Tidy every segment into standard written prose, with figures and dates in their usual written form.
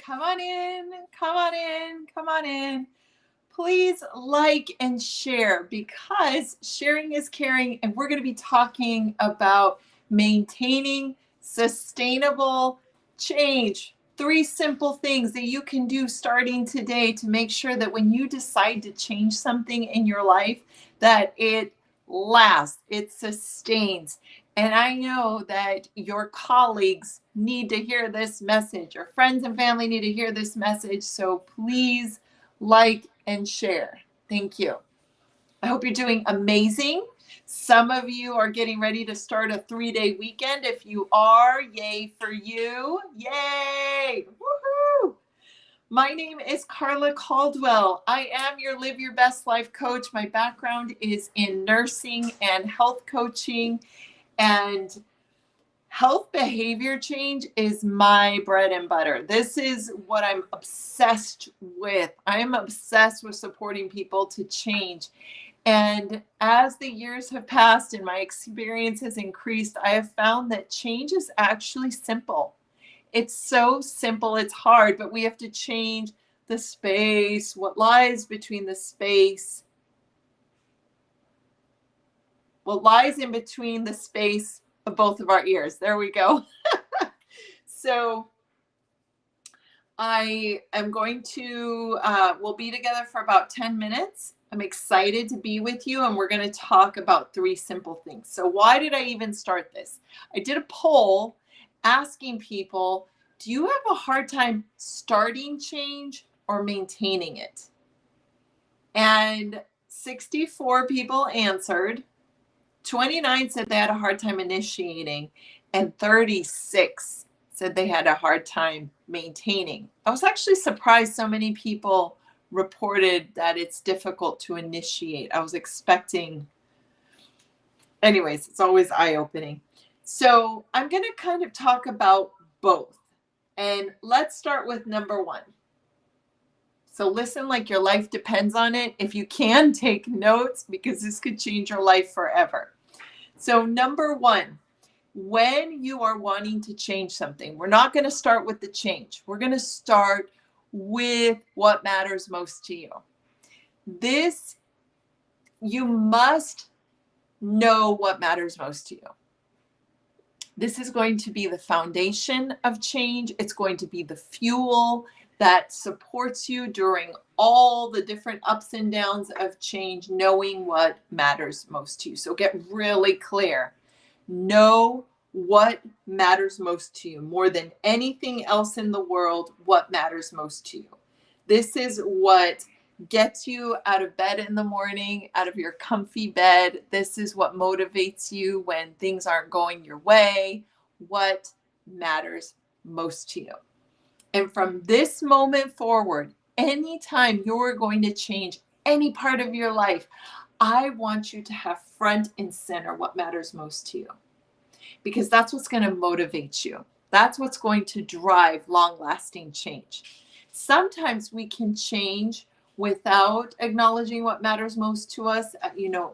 Come on in, come on in, come on in. Please like and share because sharing is caring, and we're going to be talking about maintaining sustainable change. Three simple things that you can do starting today to make sure that when you decide to change something in your life, that it lasts, it sustains. And I know that your colleagues need to hear this message, your friends and family need to hear this message. So please like and share. Thank you. I hope you're doing amazing. Some of you are getting ready to start a 3-day weekend. If you are, yay for you. Yay. Woohoo. My name is Carla Caldwell. I am your Live Your Best Life coach. My background is in nursing and health coaching, and health behavior change is my bread and butter. This is what I'm obsessed with. I'm obsessed with supporting people to change. And as the years have passed and my experience has increased, I have found that change is actually simple. It's so simple, it's hard, but we have to change the space, what lies between the space, what lies in between the space of both of our ears. There we go. So I am going to, we'll be together for about 10 minutes. I'm excited to be with you, and we're going to talk about three simple things. So why did I even start this? I did a poll asking people, do you have a hard time starting change or maintaining it? And 64 people answered. 29 said they had a hard time initiating, and 36 said they had a hard time maintaining. I was actually surprised so many people reported that it's difficult to initiate. I was expecting, anyways, it's always eye-opening. So I'm going to kind of talk about both. And let's start with number one. So listen like your life depends on it. If you can, take notes because this could change your life forever. So number one, when you are wanting to change something, we're not going to start with the change. We're going to start with what matters most to you. This, you must know what matters most to you. This is going to be the foundation of change. It's going to be the fuel that supports you during all the different ups and downs of change, knowing what matters most to you. So get really clear. Know what matters most to you more than anything else in the world. What matters most to you. This is what gets you out of bed in the morning, out of your comfy bed. This is what motivates you when things aren't going your way. What matters most to you. And from this moment forward, anytime you're going to change any part of your life, I want you to have front and center what matters most to you, because that's what's going to motivate you. That's what's going to drive long-lasting change. Sometimes we can change without acknowledging what matters most to us,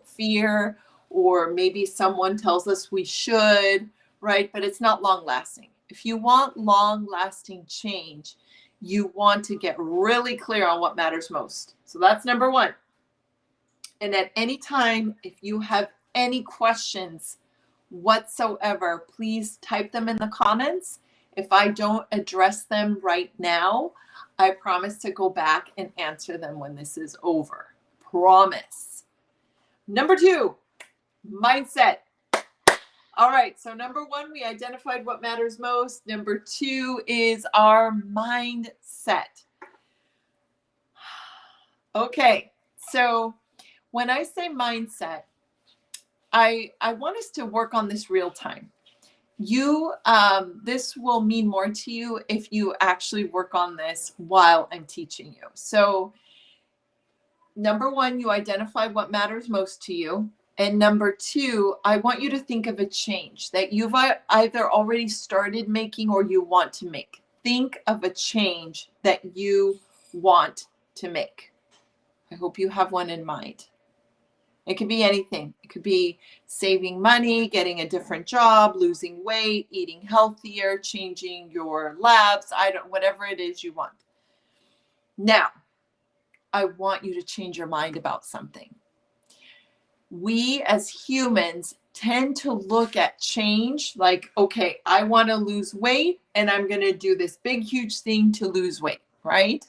fear, or maybe someone tells us we should, right? But it's not long-lasting. If you want long-lasting change, you want to get really clear on what matters most. So that's number one. And at any time, if you have any questions whatsoever, please type them in the comments. If I don't address them right now, I promise to go back and answer them when this is over. Promise. Number two, mindset. All right, so number one, we identified what matters most. Number two is our mindset. Okay, so when I say mindset, I want us to work on this real time. This will mean more to you if you actually work on this while I'm teaching you. So number one, you identify what matters most to you. And number two, I want you to think of a change that you've either already started making or you want to make. Think of a change that you want to make. I hope you have one in mind. It could be anything. It could be saving money, getting a different job, losing weight, eating healthier, changing your labs, whatever it is you want. Now, I want you to change your mind about something. We as humans tend to look at change like, okay, I want to lose weight and I'm going to do this big, huge thing to lose weight, right?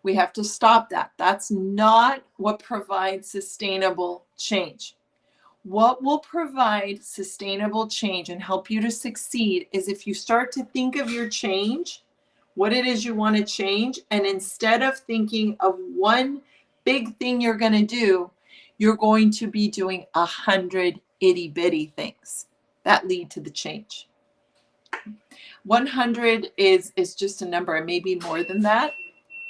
We have to stop that. That's not what provides sustainable change. What will provide sustainable change and help you to succeed is if you start to think of your change, what it is you want to change, and instead of thinking of one big thing you're going to do, you're going to be doing 100 itty bitty things that lead to the change. 100 is just a number. It may be more than that.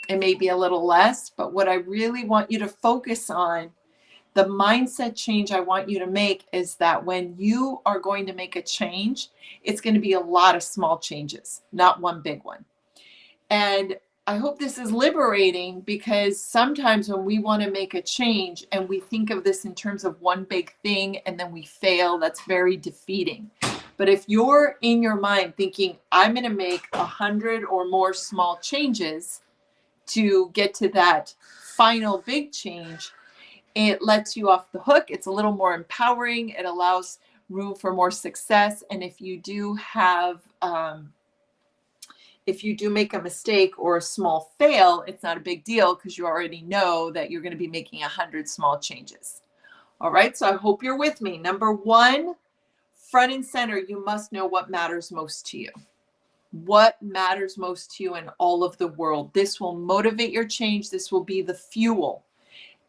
It may be a little less, but what I really want you to focus on, the mindset change I want you to make, is that when you are going to make a change, it's going to be a lot of small changes, not one big one. And I hope this is liberating, because sometimes when we want to make a change and we think of this in terms of one big thing and then we fail, that's very defeating. But if you're in your mind thinking, I'm going to make 100 or more small changes to get to that final big change, it lets you off the hook. It's a little more empowering. It allows room for more success. And if you do have, if you do make a mistake or a small fail, it's not a big deal, because you already know that you're going to be making 100 small changes. All right. So I hope you're with me. Number one, front and center, you must know what matters most to you. What matters most to you in all of the world. This will motivate your change. This will be the fuel.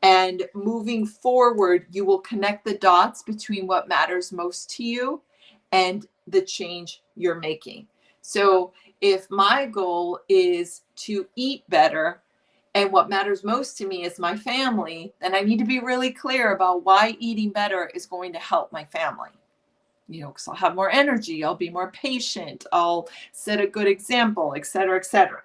And moving forward, you will connect the dots between what matters most to you and the change you're making. So if my goal is to eat better and what matters most to me is my family, then I need to be really clear about why eating better is going to help my family. Because I'll have more energy, I'll be more patient, I'll set a good example, et cetera, et cetera.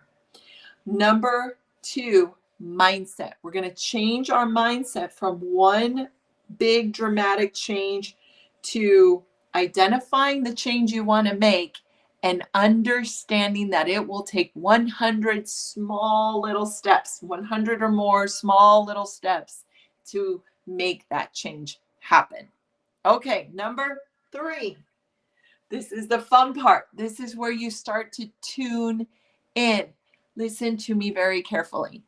Number two, mindset. We're going to change our mindset from one big dramatic change to identifying the change you want to make and understanding that it will take 100 small little steps, 100 or more small little steps to make that change happen. Okay, number three. This is the fun part. This is where you start to tune in. Listen to me very carefully.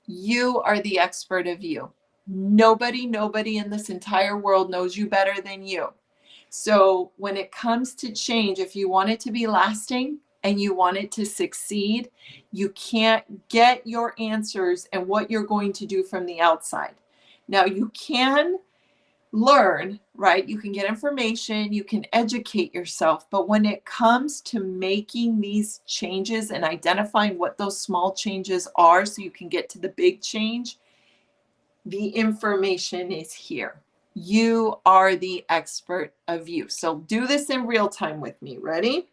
You are the expert of you. Nobody in this entire world knows you better than you. So when it comes to change, if you want it to be lasting and you want it to succeed, you can't get your answers and what you're going to do from the outside. Now, you can learn, right? You can get information, you can educate yourself, but when it comes to making these changes and identifying what those small changes are so you can get to the big change, the information is here. You are the expert of you. So do this in real time with me. Ready?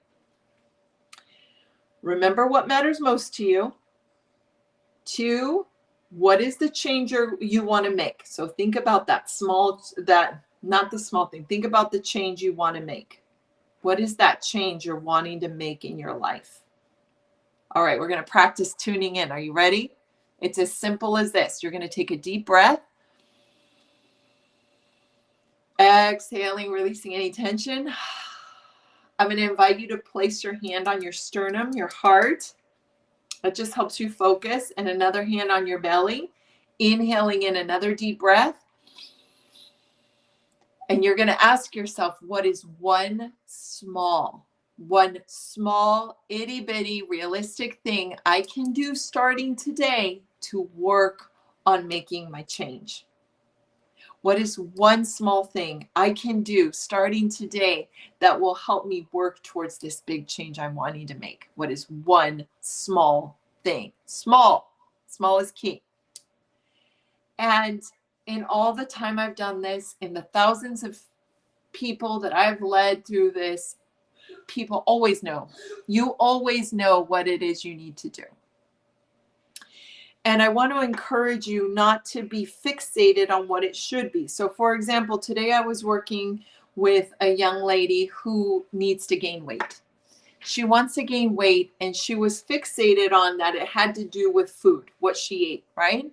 Remember what matters most to you. 2, what is the change you want to make? So think about that not the small thing. Think about the change you want to make. What is that change you're wanting to make in your life? All right, we're going to practice tuning in. Are you ready? It's as simple as this. You're going to take a deep breath. Exhaling, releasing any tension. I'm going to invite you to place your hand on your sternum, your heart. That just helps you focus. And another hand on your belly. Inhaling in another deep breath. And you're going to ask yourself, what is one small, itty bitty realistic thing I can do starting today to work on making my change? What is one small thing I can do starting today that will help me work towards this big change I'm wanting to make? What is one small thing? Small is key. And in all the time I've done this, in the thousands of people that I've led through this, people always know. You always know what it is you need to do. And I want to encourage you not to be fixated on what it should be. So, for example, today I was working with a young lady who needs to gain weight. She wants to gain weight, and she was fixated on that it had to do with food, what she ate, right?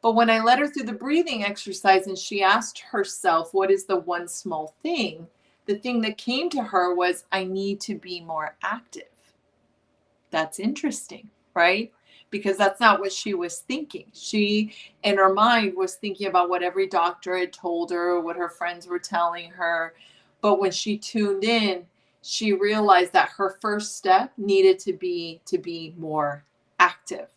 But when I led her through the breathing exercise and she asked herself, what is the one small thing? The thing that came to her was, I need to be more active. That's interesting, right? Because that's not what she was thinking. She, in her mind, was thinking about what every doctor had told her, what her friends were telling her. But when she tuned in, she realized that her first step needed to be more active.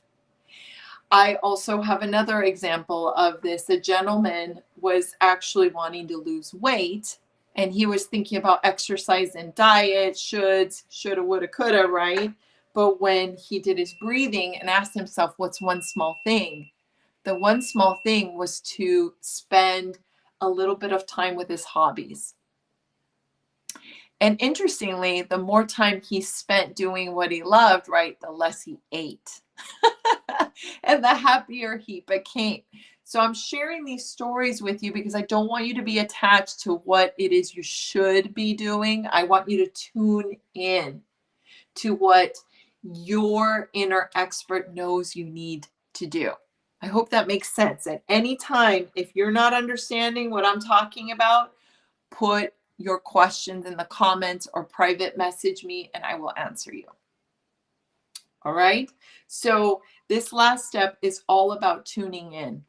I also have another example of this. A gentleman was actually wanting to lose weight, and he was thinking about exercise and diet, shoulda, woulda, coulda, right? But when he did his breathing and asked himself, what's one small thing? The one small thing was to spend a little bit of time with his hobbies. And interestingly, the more time he spent doing what he loved, right, the less he ate. And the happier he became. So I'm sharing these stories with you because I don't want you to be attached to what it is you should be doing. I want you to tune in to what your inner expert knows you need to do. I hope that makes sense. At any time, if you're not understanding what I'm talking about, put your questions in the comments or private message me and I will answer you. All right. So this last step is all about tuning in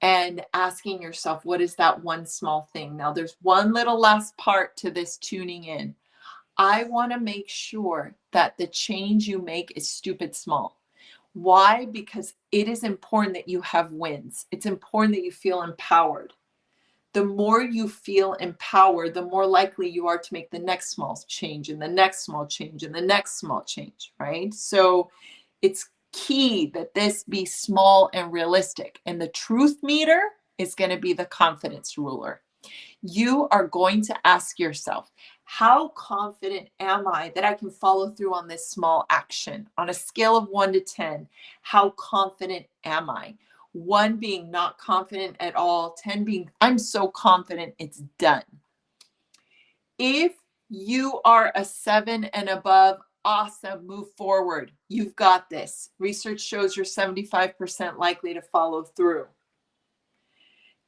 and asking yourself, what is that one small thing? Now, there's one little last part to this tuning in. I want to make sure that the change you make is stupid small. Why? Because it is important that you have wins. It's important that you feel empowered. The more you feel empowered, the more likely you are to make the next small change and the next small change and the next small change, right? So it's key that this be small and realistic. And the truth meter is going to be the confidence ruler. You are going to ask yourself, how confident am I that I can follow through on this small action? On a scale of 1 to 10, how confident am I? 1 being not confident at all, 10 being I'm so confident it's done. If you are a 7 and above, awesome, move forward. You've got this. Research shows you're 75% likely to follow through.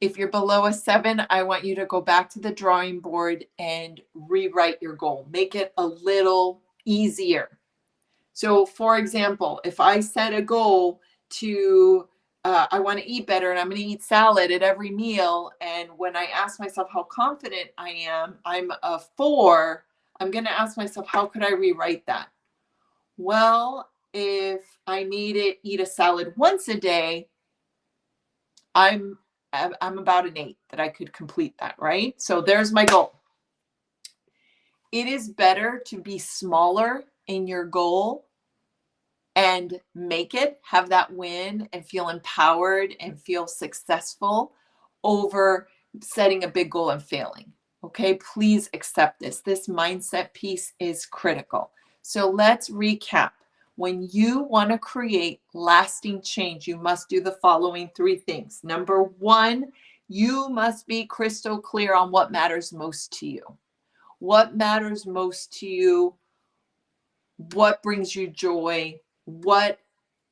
If you're below a 7, I want you to go back to the drawing board and rewrite your goal. Make it a little easier. So, for example, if I set a goal to, I want to eat better and I'm going to eat salad at every meal. And when I ask myself how confident I am, I'm a 4, I'm going to ask myself, how could I rewrite that? Well, if I need to eat a salad once a day, I'm about an 8 that I could complete that, right? So there's my goal. It is better to be smaller in your goal and make it, have that win and feel empowered and feel successful over setting a big goal and failing. Okay, please accept this. This mindset piece is critical. So let's recap. When you want to create lasting change, you must do the following 3 things. Number 1, you must be crystal clear on what matters most to you. What matters most to you? What brings you joy? What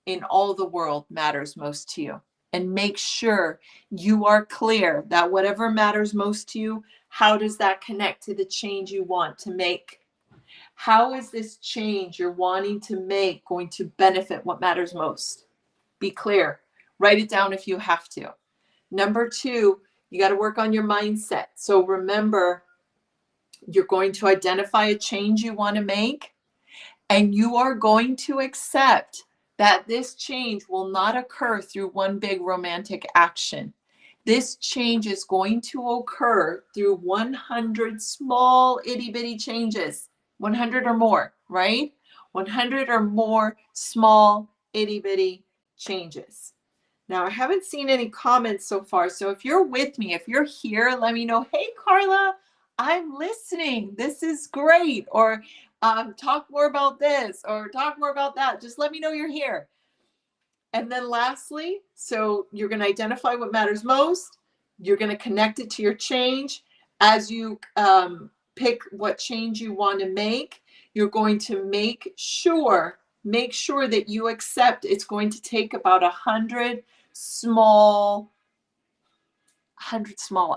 in all the world matters most to you? And make sure you are clear that whatever matters most to you, how does that connect to the change you want to make? How is this change you're wanting to make going to benefit what matters most? Be clear. Write it down if you have to. Number 2, you got to work on your mindset. So remember, you're going to identify a change you want to make, and you are going to accept that this change will not occur through one big romantic action. This change is going to occur through 100 small itty bitty changes, 100 or more, right? 100 or more small itty bitty changes. Now, I haven't seen any comments so far. So if you're with me, if you're here, let me know, hey, Carla, I'm listening. This is great. Or talk more about this or talk more about that. Just let me know you're here. And then lastly, so you're going to identify what matters most. You're going to connect it to your change. As you pick what change you want to make, you're going to make sure that you accept it's going to take about 100 small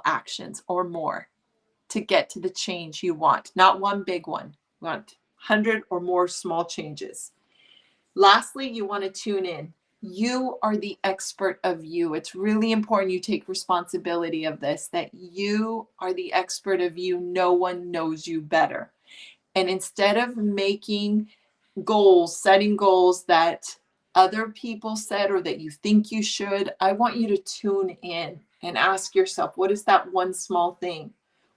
actions or more to get to the change you want. Not one big one. You want 100 or more small changes. Lastly, you want to tune in. You are the expert of you. It's really important you take responsibility of this, that you are the expert of you. No one knows you better. And instead of making goals, setting goals that other people said or that you think you should, I want you to tune in and ask yourself, what is that one small thing?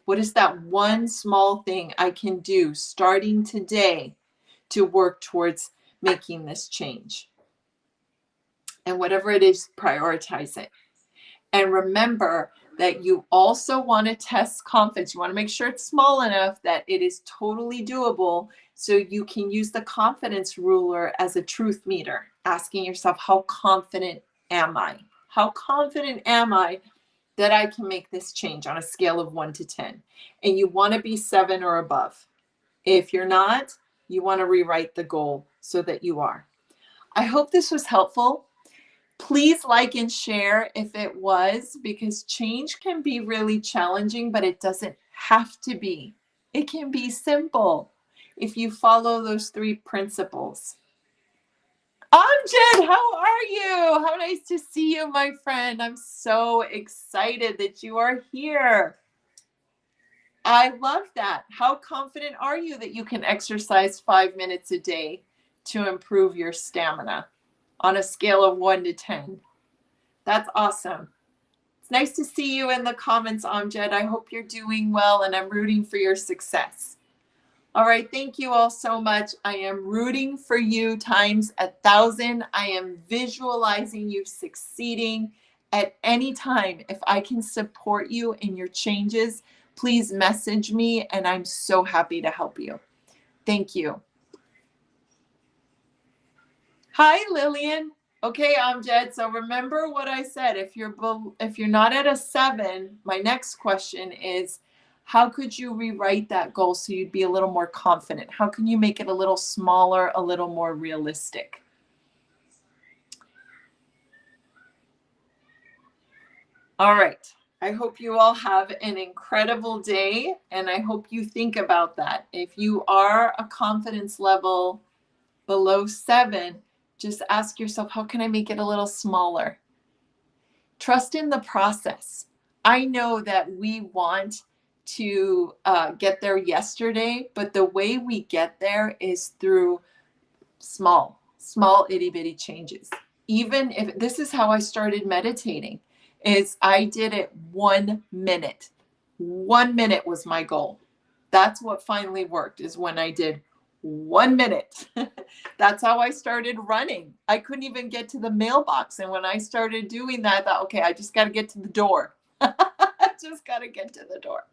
What is that one small thing I can do starting today to work towards making this change? And whatever it is, prioritize it. And remember that you also want to test confidence. You want to make sure it's small enough that it is totally doable, so you can use the confidence ruler as a truth meter, asking yourself, how confident am I? How confident am I that I can make this change on a scale of 1 to 10? And you want to be 7 or above. If you're not, you want to rewrite the goal so that you are. I hope this was helpful. Please like and share if it was, because change can be really challenging, but it doesn't have to be. It can be simple if you follow those 3 principles. Amjad, how are you? How nice to see you, my friend. I'm so excited that you are here. I love that. How confident are you that you can exercise 5 minutes a day to improve your stamina on a scale of 1 to 10? That's awesome. It's nice to see you in the comments, Amjad. I hope you're doing well, and I'm rooting for your success. All right, thank you all so much. I am rooting for you times 1,000. I am visualizing you succeeding at any time. If I can support you in your changes, please message me, and I'm so happy to help you. Thank you. Hi, Lillian. Okay, Amjad. So remember what I said. If you're not at a 7, my next question is, how could you rewrite that goal so you'd be a little more confident? How can you make it a little smaller, a little more realistic? All right. I hope you all have an incredible day, and I hope you think about that. If you are a confidence level below 7, just ask yourself, how can I make it a little smaller? Trust in the process. I know that we want to get there yesterday, but the way we get there is through small itty bitty changes. Even if this is how I started meditating, is I did it 1 minute. 1 minute was my goal. That's what finally worked, is when I did 1 minute. That's how I started running. I couldn't even get to the mailbox. And when I started doing that, I thought, okay, I just got to get to the door. I just got to get to the door.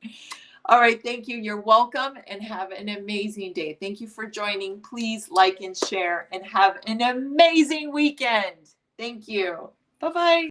All right. Thank you. You're welcome, and have an amazing day. Thank you for joining. Please like and share, and have an amazing weekend. Thank you. Bye-bye.